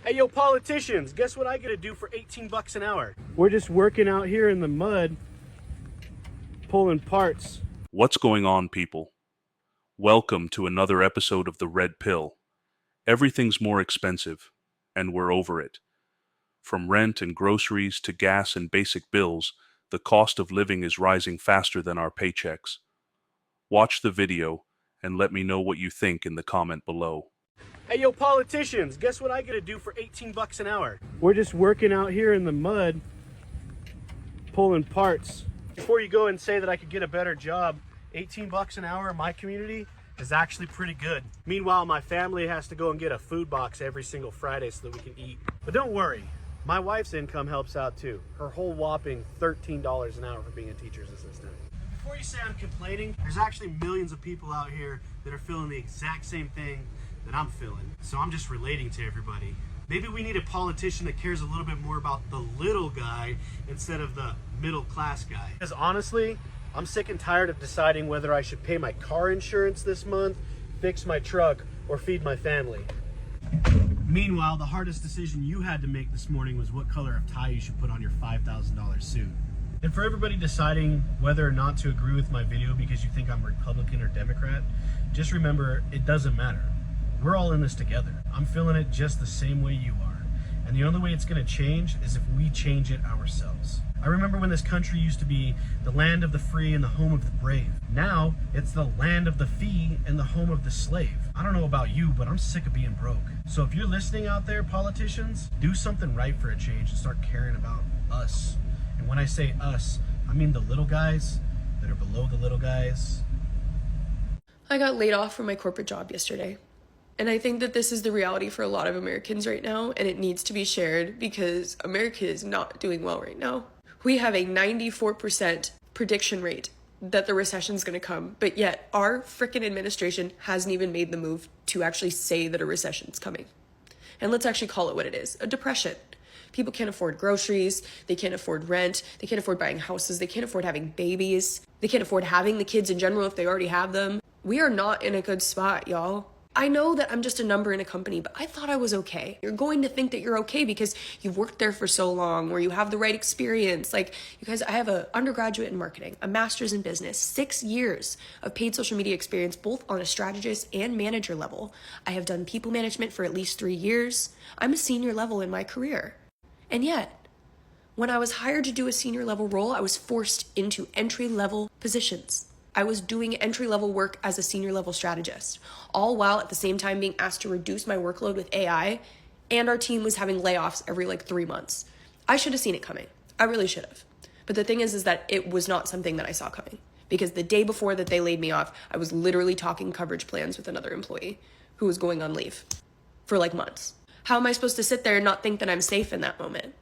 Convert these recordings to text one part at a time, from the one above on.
Hey, yo, politicians, guess what I get to do for 18 bucks an hour? We're just working out here in the mud, pulling parts. What's going on, people? Welcome to another episode of The Red Pill. Everything's more expensive, and we're over it. From rent and groceries to gas and basic bills, the cost of living is rising faster than our paychecks. Watch the video and let me know what you think in the comment below. Hey, yo, politicians, guess what I get to do for 18 bucks an hour? We're just working out here in the mud, pulling parts. Before you go and say that I could get a better job, 18 bucks an hour in my community is actually pretty good. Meanwhile, my family has to go and get a food box every single Friday so that we can eat. But don't worry, my wife's income helps out too. Her whole whopping $13 an hour for being a teacher's assistant. Before you say I'm complaining, there's actually millions of people out here that are feeling the exact same thing that I'm feeling. So I'm just relating to everybody. Maybe we need a politician that cares a little bit more about the little guy instead of the middle class guy. Because honestly, I'm sick and tired of deciding whether I should pay my car insurance this month, fix my truck, or feed my family. Meanwhile, the hardest decision you had to make this morning was what color of tie you should put on your $5,000 suit. And for everybody deciding whether or not to agree with my video because you think I'm Republican or Democrat, just remember, it doesn't matter. We're all in this together. I'm feeling it just the same way you are. And the only way it's gonna change is if we change it ourselves. I remember when this country used to be the land of the free and the home of the brave. Now, it's the land of the fee and the home of the slave. I don't know about you, but I'm sick of being broke. So if you're listening out there, politicians, do something right for a change and start caring about us. And when I say us, I mean the little guys that are below the little guys. I got laid off from my corporate job yesterday. And I think that this is the reality for a lot of Americans right now, and it needs to be shared because America is not doing well right now. We have a 94% prediction rate that the recession is going to come, but yet our frickin' administration hasn't even made the move to actually say that a recession is coming. And let's actually call it what it is, a depression. People can't afford groceries, they can't afford rent, they can't afford buying houses, they can't afford having babies, they can't afford having the kids in general if they already have them. We are not in a good spot, y'all. I know that I'm just a number in a company, but I thought I was okay. You're going to think that you're okay because you've worked there for so long or you have the right experience. Like, you guys, I have an undergraduate in marketing, a master's in business, 6 years of paid social media experience, both on a strategist and manager level. I have done people management for at least 3 years. I'm a senior level in my career. And yet, when I was hired to do a senior level role, I was forced into entry level positions. I was doing entry-level work as a senior-level strategist, all while at the same time being asked to reduce my workload with AI, and our team was having layoffs every 3 months. I should have seen it coming. I really should have. But the thing is that it was not something that I saw coming, because the day before that they laid me off, I was literally talking coverage plans with another employee who was going on leave for months. How am I supposed to sit there and not think that I'm safe in that moment?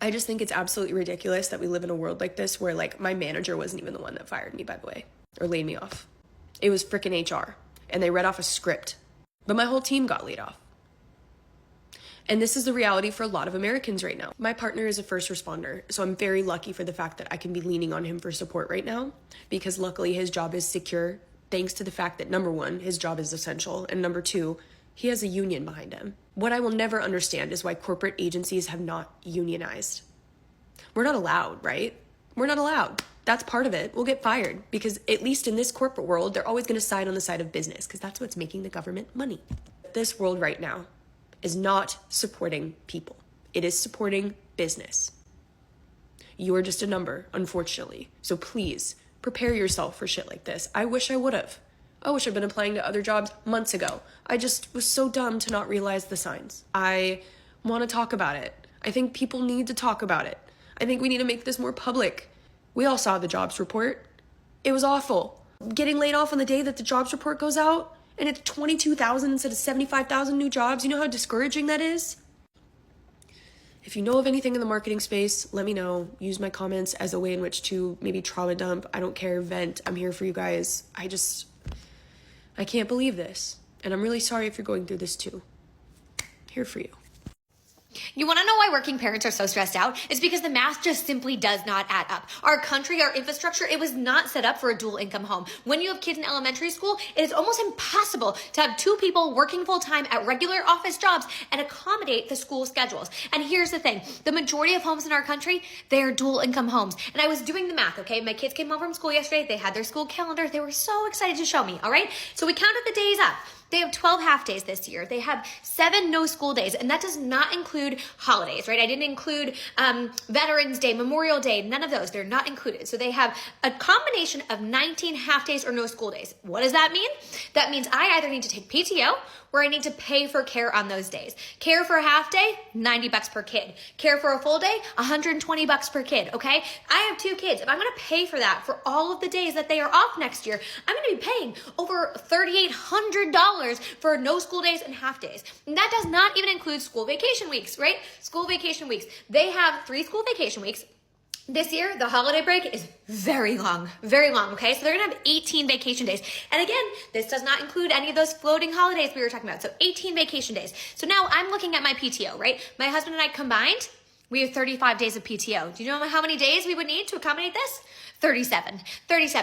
I just think it's absolutely ridiculous that we live in a world like this where my manager wasn't even the one that fired me, by the way, or laid me off. It was frickin' HR, and they read off a script, but my whole team got laid off. And this is the reality for a lot of Americans right now. My partner is a first responder, so I'm very lucky for the fact that I can be leaning on him for support right now, because luckily his job is secure, thanks to the fact that number one, his job is essential, and number two, he has a union behind him. What I will never understand is why corporate agencies have not unionized. We're not allowed, right? We're not allowed. That's part of it. We'll get fired because at least in this corporate world, they're always going to side on the side of business because that's what's making the government money. This world right now is not supporting people. It is supporting business. You are just a number, unfortunately. So please prepare yourself for shit like this. I wish I would have. I wish I'd been applying to other jobs months ago. I just was so dumb to not realize the signs. I want to talk about it. I think people need to talk about it. I think we need to make this more public. We all saw the jobs report. It was awful. Getting laid off on the day that the jobs report goes out, and it's 22,000 instead of 75,000 new jobs. You know how discouraging that is? If you know of anything in the marketing space, let me know. Use my comments as a way in which to maybe trauma dump. I don't care, vent. I'm here for you guys. I can't believe this. And I'm really sorry if you're going through this too. Here for you. You want to know why working parents are so stressed out? It's because the math just simply does not add up. Our country, our infrastructure, it was not set up for a dual income home. When you have kids in elementary school, it is almost impossible to have two people working full time at regular office jobs and accommodate the school schedules. And here's the thing, the majority of homes in our country, they are dual income homes. And I was doing the math, okay? My kids came home from school yesterday. They had their school calendar. They were so excited to show me, all right? So we counted the days up. They have 12 half days this year. They have 7 no school days, and that does not include holidays, right? I didn't include Veterans Day, Memorial Day, none of those. They're not included. So they have a combination of 19 half days or no school days. What does that mean? That means I either need to take PTO or I need to pay for care on those days. Care for a half day, $90 per kid. Care for a full day, $120 per kid, okay? I have 2 kids. If I'm gonna pay for that for all of the days that they are off next year, I'm gonna be paying over $3,800 for no school days and half days. And that does not even include school vacation weeks, right? School vacation weeks. They have 3 school vacation weeks. This year, the holiday break is very long, okay? So they're gonna have 18 vacation days. And again, this does not include any of those floating holidays we were talking about. So 18 vacation days. So now I'm looking at my PTO, right? My husband and I combined, we have 35 days of PTO. Do you know how many days we would need to accommodate this? 37.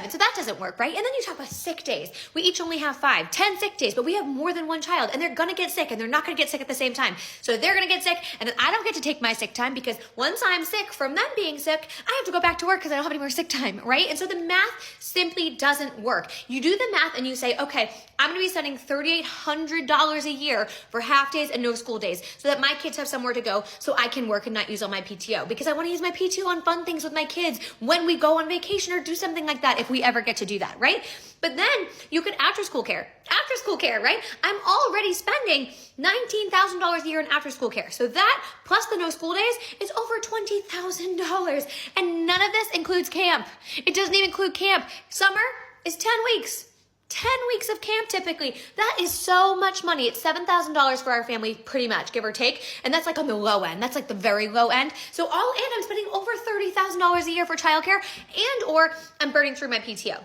So that doesn't work, right? And then you talk about sick days. We each only have 5, 10 sick days, but we have more than one child and they're gonna get sick and they're not gonna get sick at the same time. So they're gonna get sick and then I don't get to take my sick time because once I'm sick from them being sick, I have to go back to work because I don't have any more sick time, right? And so the math simply doesn't work. You do the math and you say, okay, I'm gonna be spending $3,800 a year for half days and no school days so that my kids have somewhere to go so I can work and not use all my PTO because I wanna use my PTO on fun things with my kids when we go on vacation or do something like that if we ever get to do that, right? But then you could after school care, right? I'm already spending $19,000 a year in after school care. So that plus the no school days is over $20,000. And none of this includes camp. It doesn't even include camp. Summer is 10 weeks. 10 weeks of camp typically. That is so much money. It's $7,000 for our family, pretty much, give or take. And that's like on the low end. That's like the very low end. So all in, I'm spending over $30,000 a year for childcare and or I'm burning through my PTO.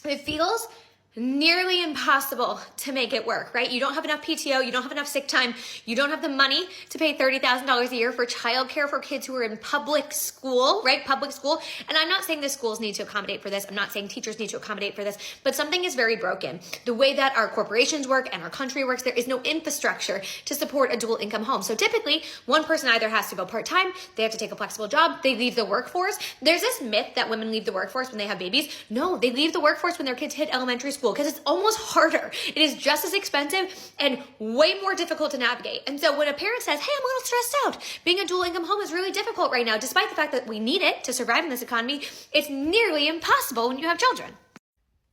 It feels nearly impossible to make it work, right? You don't have enough PTO, you don't have enough sick time, you don't have the money to pay $30,000 a year for childcare for kids who are in public school, right? Public school. And I'm not saying the schools need to accommodate for this. I'm not saying teachers need to accommodate for this, but something is very broken. The way that our corporations work and our country works, there is no infrastructure to support a dual income home. So typically, one person either has to go part-time, they have to take a flexible job, they leave the workforce. There's this myth that women leave the workforce when they have babies. No, they leave the workforce when their kids hit elementary school because it's almost harder. It is just as expensive and way more difficult to navigate. And so when a parent says, hey, I'm a little stressed out, being a dual income home is really difficult right now, despite the fact that we need it to survive in this economy, it's nearly impossible when you have children.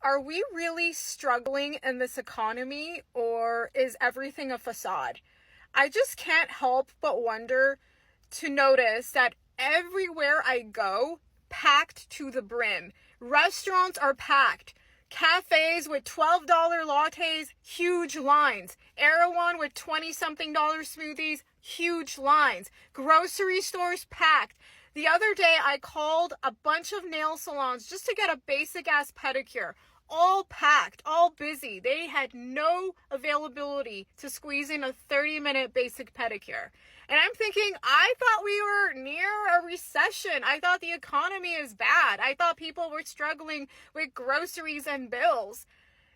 Are we really struggling in this economy or is everything a facade? I just can't help but wonder to notice that everywhere I go, packed to the brim. Restaurants are packed. Cafes with $12 lattes, huge lines. Erewhon with $20-something smoothies, huge lines. Grocery stores packed. The other day, I called a bunch of nail salons just to get a basic-ass pedicure. All packed, all busy. They had no availability to squeeze in a 30-minute basic pedicure. And I'm thinking, I thought we were near a recession. I thought the economy is bad. I thought people were struggling with groceries and bills.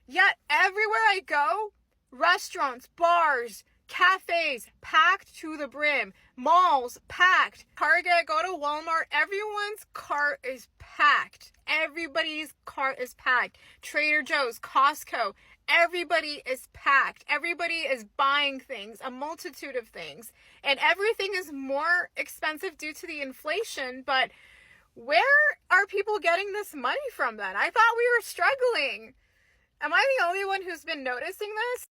Yet everywhere I go, restaurants, bars, cafes, packed to the brim. Malls, packed. Target, go to Walmart, everyone's cart is packed. Everybody's cart is packed. Trader Joe's, Costco, everybody is packed. Everybody is buying things, a multitude of things. And everything is more expensive due to the inflation. But where are people getting this money from then? I thought we were struggling. Am I the only one who's been noticing this?